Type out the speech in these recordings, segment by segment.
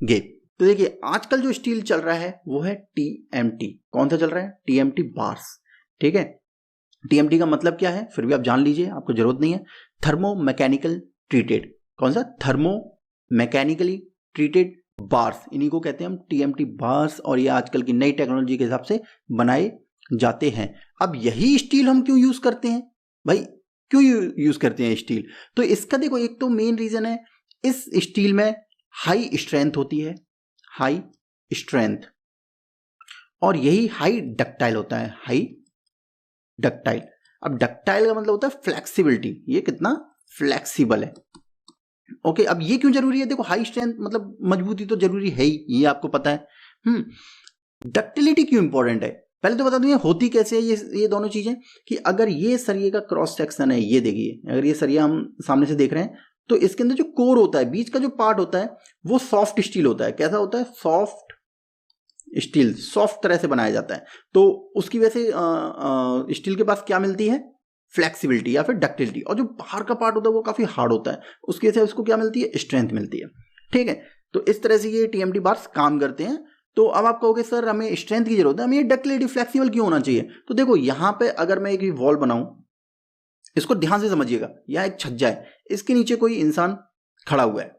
करेंगे। तो देखिए आजकल जो स्टील चल रहा है वो है टीएमटी। कौन सा चल रहा है? TMT bars. ठीक है, टीएमटी का मतलब क्या है फिर भी आप जान लीजिए, आपको जरूरत नहीं है। Thermo mechanical treated. कौन सा? थर्मो मैकेनिकली ट्रीटेड बार्स, इन्हीं को कहते हैं हम टीएमटी बार्स। और ये आजकल की नई टेक्नोलॉजी के हिसाब से बनाए जाते हैं। अब यही स्टील हम क्यों यूज करते हैं भाई? क्यों यूज करते हैं स्टील? तो इसका देखो एक तो मेन रीजन है, इस स्टील में हाई स्ट्रेंथ होती है, हाई स्ट्रेंथ, और यही हाई डक्टाइल होता है, हाई डक्टाइल। अब डक्टाइल का मतलब होता है फ्लेक्सिबिलिटी, ये कितना फ्लेक्सिबल है। ओके, अब ये क्यों जरूरी है? देखो हाई स्ट्रेंथ मतलब मजबूती तो जरूरी है ही, ये आपको पता है। डक्टिलिटी क्यों इंपॉर्टेंट है? पहले तो बता दूं ये होती कैसे है ये दोनों चीजें, कि अगर ये सरिये का क्रॉस सेक्शन है, ये देखिए, अगर ये सरिया हम सामने से देख रहे हैं तो इसके अंदर जो कोर होता है, बीच का जो पार्ट होता है वो सॉफ्ट स्टील होता है। कैसा होता है? सॉफ्ट स्टील, सॉफ्ट तरह से बनाया जाता है। तो उसकी वजह से स्टील के पास क्या मिलती है? फ्लेक्सिबिलिटी या फिर डक्टिलिटी। और जो बाहर का पार्ट होता है वो काफी हार्ड होता है, उसकी वजह से उसको क्या मिलती है? स्ट्रेंथ मिलती है। ठीक है, तो इस तरह से ये टीएमटी बार्स काम करते हैं। तो अब आप कहोगे सर हमें स्ट्रेंथ की जरूरत है, हमें ये डक्टिलिटी फ्लेक्सिबल क्यों होना चाहिए? तो देखो यहां पे अगर मैं एक वॉल बनाऊं, इसको ध्यान से समझिएगा, यह एक छज्जा है, इसके नीचे कोई इंसान खड़ा हुआ है।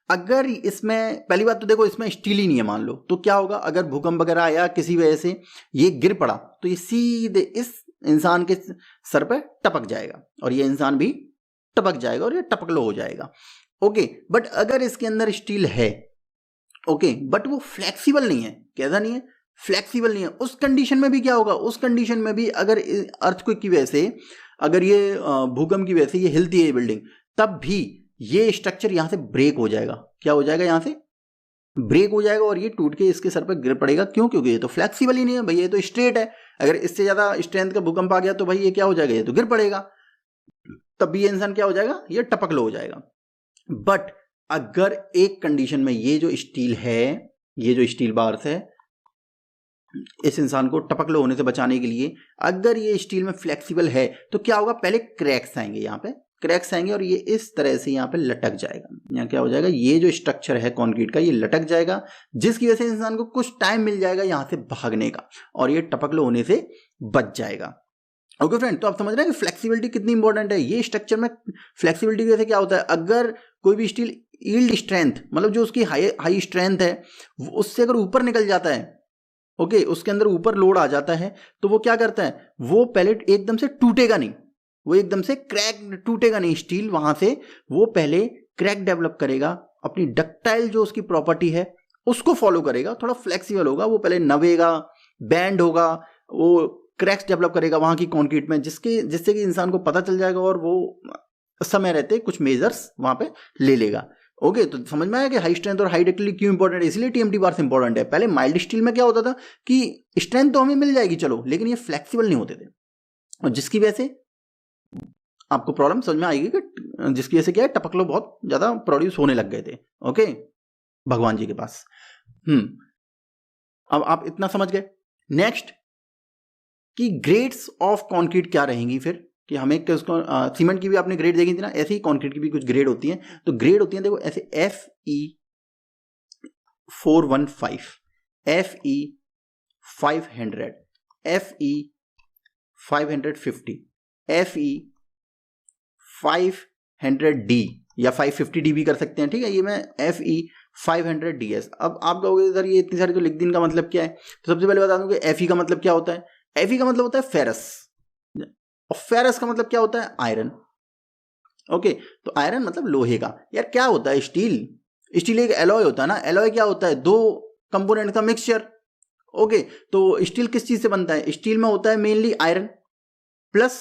अगर इसमें पहली बात तो देखो इसमें स्टील ही नहीं है मान लो, तो क्या होगा? अगर भूकंप वगैरह आया किसी वजह से ये गिर पड़ा तो ये सीधे इस इंसान के सर पे टपक जाएगा और ये इंसान भी टपक जाएगा और ये टपकलो हो जाएगा। ओके, बट अगर इसके अंदर स्टील है, ओके, बट वो फ्लेक्सिबल नहीं है। कैसा नहीं है? फ्लेक्सिबल नहीं है। उस कंडीशन में भी क्या होगा? उस कंडीशन में भी अगर अर्थक्वेक की वजह से, अगर ये भूकंप की वजह से ये हिलती है ये बिल्डिंग, तब भी ये स्ट्रक्चर यहां से ब्रेक हो जाएगा। क्या हो जाएगा? यहां से ब्रेक हो जाएगा और ये टूट के इसके सर पर गिर पड़ेगा। क्यों? क्योंकि ये तो फ्लेक्सिबल ही नहीं है भाई, ये तो स्ट्रेट है। अगर इससे ज्यादा स्ट्रेंथ का भूकंप आ गया तो भाई ये क्या हो जाएगा? ये तो गिर पड़ेगा, तब भी ये इंसान क्या हो जाएगा? ये टपकलो हो जाएगा। बट अगर एक कंडीशन में ये जो स्टील है, ये जो स्टील बार्स है, इस इंसान को टपकलो होने से बचाने के लिए अगर ये स्टील में फ्लेक्सिबल है तो क्या होगा? पहले क्रैक्स आएंगे, यहाँ पे क्रैक्स आएंगे और ये इस तरह से यहाँ पे लटक जाएगा। यहाँ क्या हो जाएगा? ये जो स्ट्रक्चर है कंक्रीट का ये लटक जाएगा, जिसकी वजह से इंसान को कुछ टाइम मिल जाएगा यहाँ से भागने का और ये टपकलो होने से बच जाएगा। ओके फ्रेंड, तो आप समझ रहे हैं कि फ्लेक्सिबिलिटी कितनी इंपॉर्टेंट है। ये स्ट्रक्चर में फ्लेक्सिबिलिटी की वजह से क्या होता है? अगर कोई भी स्टील यील्ड स्ट्रेंथ मतलब जो उसकी हाई स्ट्रेंथ है उससे अगर ऊपर निकल जाता है, ओके, उसके अंदर ऊपर लोड आ जाता है, तो वो क्या करता है? वो पहले एकदम से टूटेगा नहीं, वो एकदम से क्रैक टूटेगा नहीं स्टील, वहां से वो पहले क्रैक डेवलप करेगा, अपनी डक्टाइल जो उसकी प्रॉपर्टी है उसको फॉलो करेगा, थोड़ा फ्लेक्सिबल होगा, वो पहले नवेगा, बैंड होगा, वो क्रैक्स डेवलप करेगा वहां की कंक्रीट में, जिससे कि इंसान को पता चल जाएगा और वो समय रहते कुछ मेजर्स वहां पे ले लेगा। ओके, तो समझ में आया कि हाई स्ट्रेंथ और हाई डक्टिलिटी क्यों इंपॉर्टेंट है। इसलिए टीएमटी बार्स इंपॉर्टेंट है। पहले माइल्ड स्टील में क्या होता था कि स्ट्रेंथ तो हमें मिल जाएगी चलो, लेकिन ये फ्लेक्सिबल नहीं होते थे, और जिसकी वजह से आपको प्रॉब्लम समझ में आएगी कि जिसकी वजह से क्या है? टपकलो बहुत ज्यादा प्रोड्यूस होने लग गए थे। ओके, भगवान जी के पास। अब आप इतना समझ गए। नेक्स्ट कि ग्रेड्स ऑफ कंक्रीट क्या रहेंगी फिर, कि हमें उसको सीमेंट की भी आपने ग्रेड देखी थी ना, ऐसे ही कंक्रीट की भी कुछ ग्रेड होती हैं। तो ग्रेड होती हैं देखो ऐसे FE415, FE500, FE550, FE500D या 550D भी कर सकते हैं। ठीक है, ये मैं FE500DS। अब आप कहोगे सर ये इतनी सारी तो लिख दी, इनका मतलब क्या है? तो सबसे पहले बता दूं कि Fe का मतलब क्या होता है। Fe का मतलब होता है फेरस, और फेरस का मतलब क्या होता है? आयरन। ओके, तो आयरन मतलब लोहे का। यार क्या होता है? स्टील एक एलॉय होता है ना। एलॉय क्या होता है? दो कंपोनेंट का मिक्सचर। ओके, तो स्टील किस चीज से बनता है? स्टील में होता है मेनली आयरन प्लस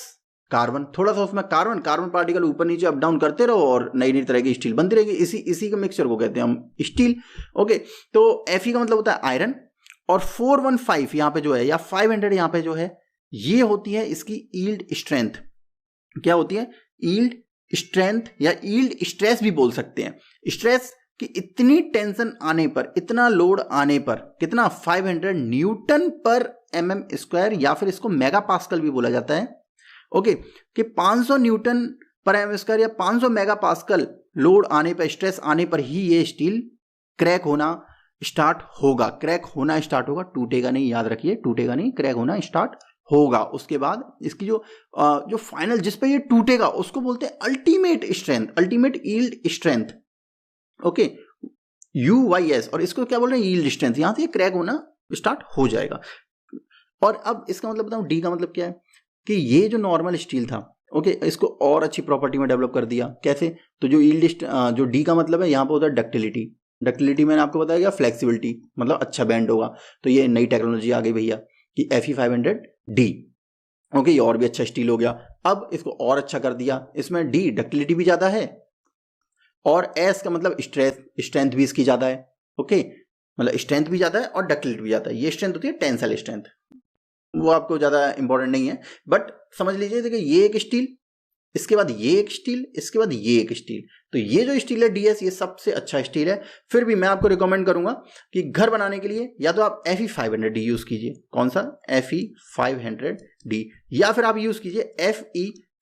कार्बन, थोड़ा सा उसमें कार्बन पार्टिकल ऊपर नीचे अप डाउन करते रहो और नई नई तरह की स्टील बनती रहेगी। इसी के मिक्सचर को कहते हैं हम स्टील। ओके, तो Fe का मतलब होता है आयरन, और 415 यहाँ पे जो है या 500 यहाँ पे जो है, ये होती है इसकी यील्ड स्ट्रेंथ। क्या होती है? यील्ड स्ट्रेंथ या यील्ड स्ट्रेस भी बोल सकते हैं। स्ट्रेस कि इतनी टेंशन आने पर, इतना लोड आने पर कितना? 500 न्यूटन पर mm², या फिर इसको मेगा पास्कल भी बोला जाता है। ओके, कि 500 न्यूटन पर mm² या 500 मेगा पास्कल लोड आने पर, स्ट्रेस आने पर ही ये स्टील क्रैक होना स्टार्ट होगा, क्रैक होना स्टार्ट होगा, टूटेगा नहीं, याद रखिए, टूटेगा नहीं, क्रैक होना स्टार्ट होगा। उसके बाद इसकी जो फाइनल जिस पे ये टूटेगा उसको बोलते हैं ultimate strength, ultimate yield strength. Okay, UYS, और इसको क्या बोल रहे हैं, यील्ड स्ट्रेंथ। यहां से ये क्रैक होना स्टार्ट हो जाएगा। और अब इसका मतलब बताऊं, डी का मतलब क्या है कि ये जो नॉर्मल स्टील था, ओके, इसको और अच्छी प्रॉपर्टी में डेवलप कर दिया। कैसे? तो जो यील्ड, जो डी का मतलब है यहाँ पे होता है डक्टिलिटी। डक्टिलिटी मैंने आपको बताया, फ्लेक्सिबिलिटी मतलब अच्छा बैंड होगा। तो ये नई टेक्नोलॉजी आ गई भैया कि Fe500D। ओके, ये और भी अच्छा स्टील हो गया। अब इसको और अच्छा कर दिया, इसमें डी डक्टिलिटी भी ज्यादा है और एस का मतलब स्ट्रेंथ भी इसकी ज्यादा है। ओके, मतलब स्ट्रेंथ भी ज्यादा है और डक्टिलिटी भी ज्यादा है। ये स्ट्रेंथ होती है टेंसाइल स्ट्रेंथ, वो आपको ज्यादा इंपॉर्टेंट नहीं है, बट समझ लीजिए देखिए ये एक स्टील, इसके बाद ये एक स्टील, इसके बाद ये एक स्टील। तो ये जो स्टील है DS, ये सबसे अच्छा स्टील है। फिर भी मैं आपको रिकमेंड करूंगा कि घर बनाने के लिए या तो आप Fe500D यूज कीजिए। कौन सा? Fe500D, या फिर आप यूज कीजिए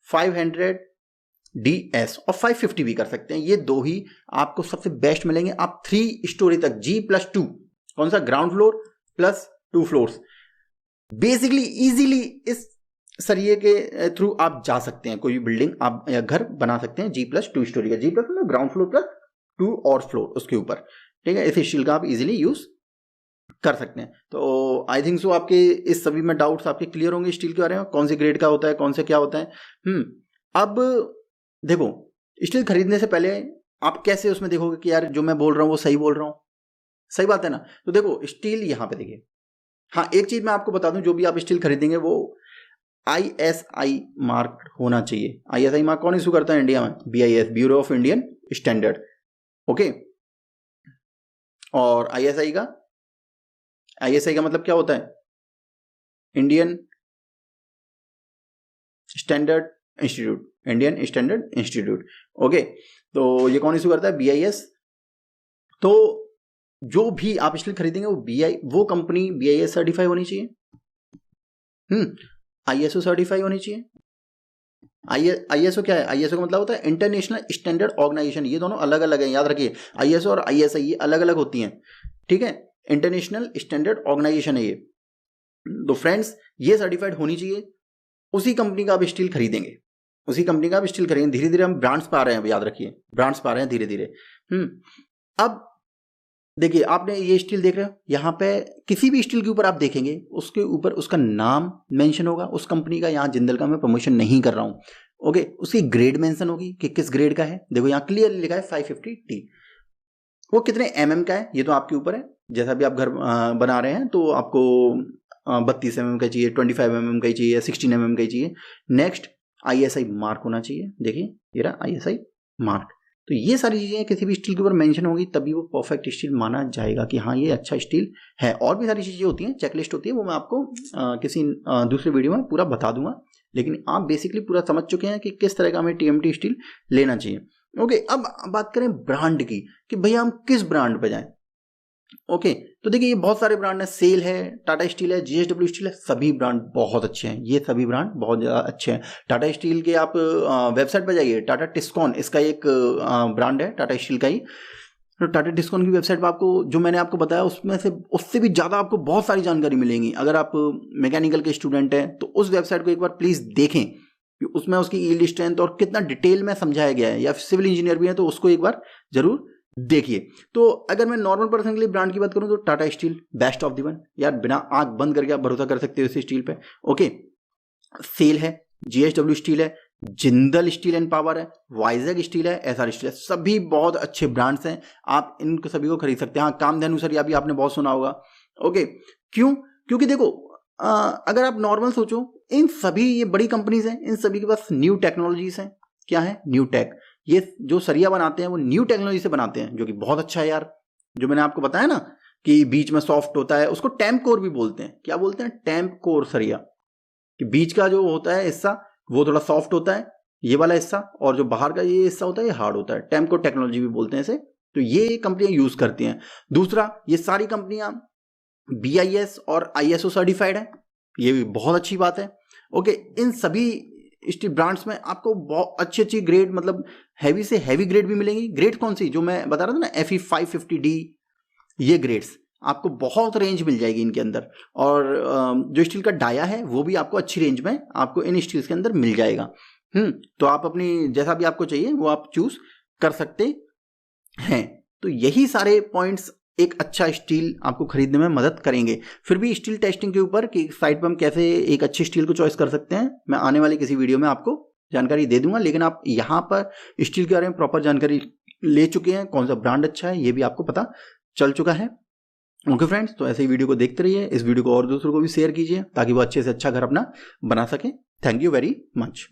Fe500DS, और 550 भी कर सकते हैं। ये दो ही आपको सबसे बेस्ट मिलेंगे। आप 3 स्टोरी तक G+2, कौन सा? Ground floor plus 2 floors, basically easily इस सरिये के थ्रू आप जा सकते हैं। कोई भी बिल्डिंग आप या घर बना सकते हैं G+2 स्टोरी का। G+ में ग्राउंड फ्लोर प्लस 2 और फ्लोर उसके ऊपर, ठीक है। इस स्टील का आप इजीली यूज कर सकते हैं। तो आई थिंक सो आपके इस सभी में डाउट्स आपके क्लियर होंगे स्टील के बारे में, कौन सी ग्रेड का होता है, कौन से क्या होता है। अब देखो, स्टील खरीदने से पहले आप कैसे उसमें देखोगे कि यार जो मैं बोल रहा हूँ वो सही बोल रहा हूँ, सही बात है ना। तो देखो स्टील यहाँ पे देखिए, हाँ एक चीज मैं आपको बता दूं, जो भी आप स्टील खरीदेंगे वो ISI मार्क होना चाहिए। ISI मार्क कौन इशू करता है इंडिया में? BIS, bureau of Indian standard. Okay, और ISI का मतलब क्या होता है? Indian standard institute, Indian standard institute. Okay, तो ये कौन इशू करता है? BIS। तो जो भी आप स्टील खरीदेंगे वो कंपनी BIS सर्टिफाई होनी चाहिए, ISO सर्टिफाई होनी चाहिए। ISO क्या है? ISO का मतलब होता है इंटरनेशनल स्टैंडर्ड ऑर्गेनाइजेशन। ये दोनों अलग अलग है, याद रखिए। ISO और ISI ये अलग अलग होती हैं, ठीक है। इंटरनेशनल स्टैंडर्ड ऑर्गेनाइजेशन है ये। तो फ्रेंड्स, ये सर्टिफाइड होनी चाहिए। उसी कंपनी का आप स्टील खरीदेंगे, उसी कंपनी का आप स्टील खरीदेंगे। धीरे धीरे हम ब्रांड्स पा रहे हैं, याद रखिए, ब्रांड्स पा रहे हैं धीरे धीरे। अब देखिए, आपने ये स्टील देख रहे हो, यहाँ पे किसी भी स्टील के ऊपर आप देखेंगे उसके ऊपर उसका नाम मेंशन होगा उस कंपनी का। यहाँ जिंदल का मैं प्रमोशन नहीं कर रहा हूँ, ओके। उसकी ग्रेड मेंशन होगी कि किस ग्रेड का है। देखो यहाँ क्लियरली लिखा है 550T। वो कितने mm का है ये तो आपके ऊपर है। जैसा भी आप घर बना रहे हैं तो आपको 32 mm का चाहिए, 25 mm का चाहिए, 16 mm का चाहिए। नेक्स्ट, ISI मार्क होना चाहिए। देखिए ये रहा ISI मार्क। तो ये सारी चीजें किसी भी स्टील के ऊपर मेंशन होगी तभी वो परफेक्ट स्टील माना जाएगा कि हाँ ये अच्छा स्टील है। और भी सारी चीजें होती हैं, चेकलिस्ट होती है, वो मैं आपको किसी दूसरे वीडियो में पूरा बता दूंगा। लेकिन आप बेसिकली पूरा समझ चुके हैं कि किस तरह का हमें TMT स्टील लेना चाहिए। ओके, अब बात करें ब्रांड की कि भैया हम किस ब्रांड पे जाएं। ओके, तो देखिए ये बहुत सारे ब्रांड हैं। सेल है, टाटा स्टील है, GSW स्टील है, सभी ब्रांड बहुत अच्छे हैं। ये सभी ब्रांड बहुत ज़्यादा अच्छे हैं। टाटा स्टील के आप वेबसाइट पर जाइए, टाटा टिस्कॉन इसका एक ब्रांड है टाटा स्टील का ही। तो टाटा टिस्कॉन की वेबसाइट पर आपको जो मैंने आपको बताया उसमें से उससे भी ज़्यादा आपको बहुत सारी जानकारी मिलेगी। अगर आप मैकेनिकल के स्टूडेंट हैं तो उस वेबसाइट को एक बार प्लीज़ देखें, उसमें उसकी यील्ड स्ट्रेंथ और कितना डिटेल में समझाया गया है। या सिविल इंजीनियर भी है तो उसको एक बार जरूर देखिए। तो अगर मैं नॉर्मल पर्सन के लिए ब्रांड की बात करूं तो Tata steel best of the one, यार बिना आंख बंद करके आप भरोसा कर सकते हो इस स्टील पे। ओके, सेल है, GSW स्टील है, जिंदल स्टील एंड पावर है, वाइजैग स्टील है, SR स्टील है, सभी बहुत अच्छे ब्रांड्स हैं। आप इन सभी को खरीद सकते हैं। हाँ, कामधेनु सरिया भी आपने बहुत सुना होगा। ओके, क्यों? क्योंकि देखो अगर आप नॉर्मल सोचो, इन सभी ये बड़ी कंपनीज हैं, इन सभी के पास न्यू टेक्नोलॉजीज हैं। क्या है? New take. ये जो सरिया बनाते हैं वो न्यू टेक्नोलॉजी से बनाते हैं, जो कि बहुत अच्छा है यार। जो मैंने आपको बताया ना कि बीच में सॉफ्ट होता है, उसको टैम्प कोर भी बोलते हैं। क्या बोलते हैं? टैम्प कोर सरिया। कि बीच का जो होता है हिस्सा वो थोड़ा सॉफ्ट होता है, ये वाला हिस्सा, और जो बाहर का ये हिस्सा होता है ये हार्ड होता है। टैम्प कोर टेक्नोलॉजी भी बोलते हैं इसे। तो ये कंपनियां यूज करती हैं। दूसरा, ये सारी कंपनियां BIS और ISO सर्टिफाइड है, ये भी बहुत अच्छी बात है। ओके, इन सभी स्टील ब्रांड्स में आपको बहुत अच्छी अच्छी ग्रेड, मतलब हैवी से हैवी ग्रेड भी मिलेंगी। ग्रेड कौन सी? जो मैं बता रहा था ना, Fe550D, ये ग्रेड्स आपको बहुत रेंज मिल जाएगी इनके अंदर। और जो स्टील का डाया है वो भी आपको अच्छी रेंज में आपको इन स्टील्स के अंदर मिल जाएगा। तो आप अपनी जैसा भी आपको चाहिए वो आप चूज कर सकते हैं। तो यही सारे पॉइंट्स एक अच्छा स्टील आपको खरीदने में मदद करेंगे। फिर भी स्टील टेस्टिंग के ऊपर कि साइट पर हम कैसे एक अच्छी स्टील को चॉइस कर सकते हैं, मैं आने वाले किसी वीडियो में आपको जानकारी दे दूंगा। लेकिन आप यहाँ पर स्टील के बारे में प्रॉपर जानकारी ले चुके हैं, कौन सा ब्रांड अच्छा है ये भी आपको पता चल चुका है। ओके फ्रेंड्स, तो ऐसे ही वीडियो को देखते रहिए, इस वीडियो को और दूसरों को भी शेयर कीजिए ताकि वो अच्छे से अच्छा घर अपना बना सके। Thank you very much.